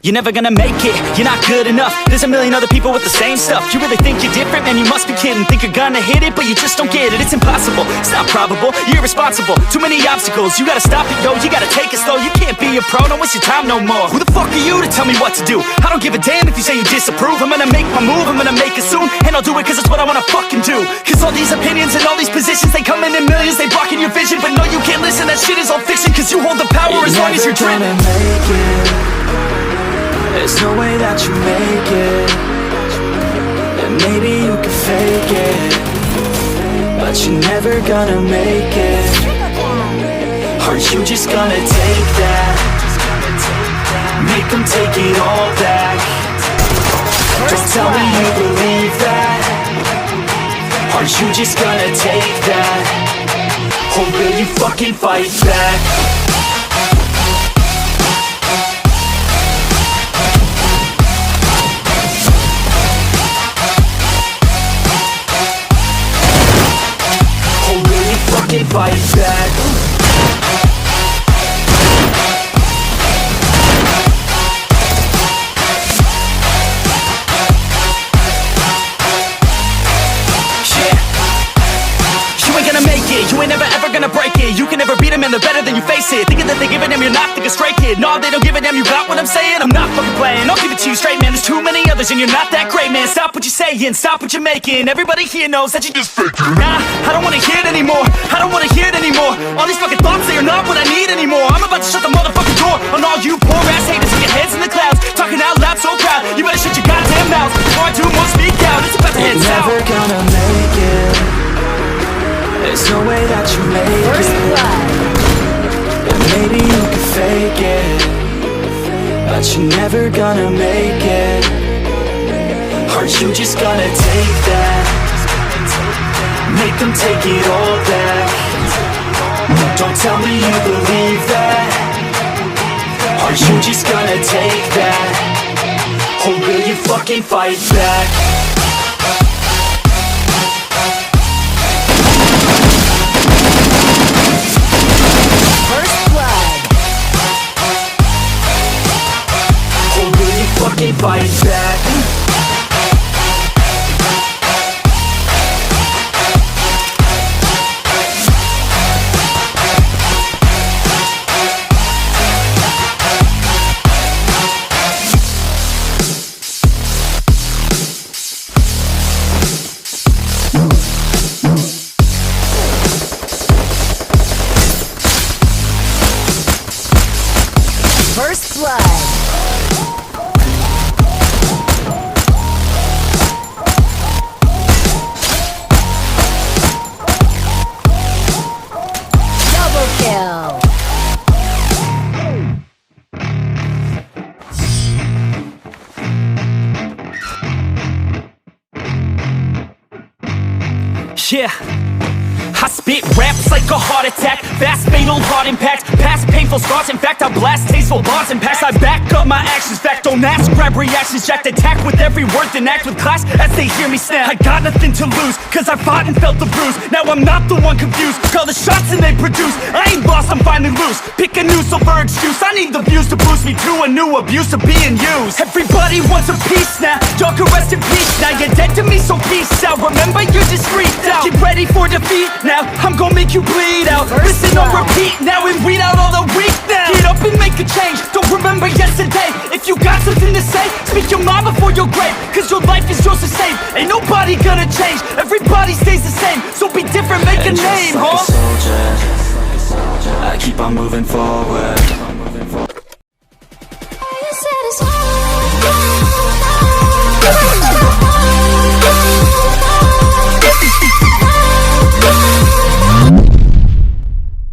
You're never gonna make it, you're not good enough. There's a million other people with the same stuff. You really think you're different? Man, you must be kidding. Think you're gonna hit it, but you just don't get it. It's impossible, it's not probable, you're irresponsible. Too many obstacles, you gotta stop it, yo. You gotta take it slow, you can't be a pro. Don't waste your time no more. Who the fuck are you to tell me what to do? I don't give a damn if you say you disapprove. I'm gonna make my move, I'm gonna make it soon. And I'll do it cause it's what I wanna fucking do. Cause all these opinions and all these positions, they come in millions, they blocking your vision. But no, you can't listen, that shit is all fiction. Cause you hold the power as long as you're dreaming. There's no way that you make it. And maybe you can fake it, but you're never gonna make it. Are you just gonna take that? Make them take it all back. Don't tell me you believe that. Are you just gonna take that? Or will you fucking fight back? Fight back. You ain't gonna make it, you ain't never ever gonna break it. You can never beat them and they're better than you face it. Thinking that they give a damn, you're not thinking straight, kid. No, they don't give a damn, you got what I'm saying? I'm not fucking playing, I'll give it to you straight, man. There's too many others and you're not that great, man. Stop what you're saying, stop what you're making. Everybody here knows that you just faking. Nah, I don't wanna hear it anymore, I don't wanna hear it anymore. All these fucking thoughts, they are not what I need anymore. I'm about to shut the motherfucking door on all you poor ass haters with your heads in the clouds, talking out loud so proud. You better shut your goddamn mouth before I do more speak out. It's about to head south. You're never gonna make it. There's no way that you make First it. blood. And maybe you can fake it, but you're never gonna make it. Are you just gonna take that? Make them take it all back. Don't tell me you believe that. Are you just gonna take that? Or will you fucking fight back? Fight back. First blood. Kill. Yeah, I spit raps like a heart attack. Fast, fatal, heart impact. Past painful scars. In fact, I blast tasteful bars and packs. I back up my actions. Fact, don't ask, grab reactions. Jacked attack with every word, then act with class as they hear me snap. I got nothing to lose, cause I fought and felt the bruise. Now I'm not the one confused. Call the shots and they produce. I ain't lost, I'm finally loose. Pick a new silver excuse. I need the views to boost me to a new abuse of being used. Everybody wants a piece now. Y'all can rest in peace now. You're dead to me, so peace out. Remember, you're discreet out. Get ready for defeat now. I'm gonna make you bleed out. Listen on repeat now and weed out all the weak now. Get up and make a change. Don't remember yesterday. If you got something to say, speak your mind before your grave. Cause your life is yours to save. Ain't nobody gonna change. Everybody stays the same. So be different, make a name, like a soldier, I keep on moving forward.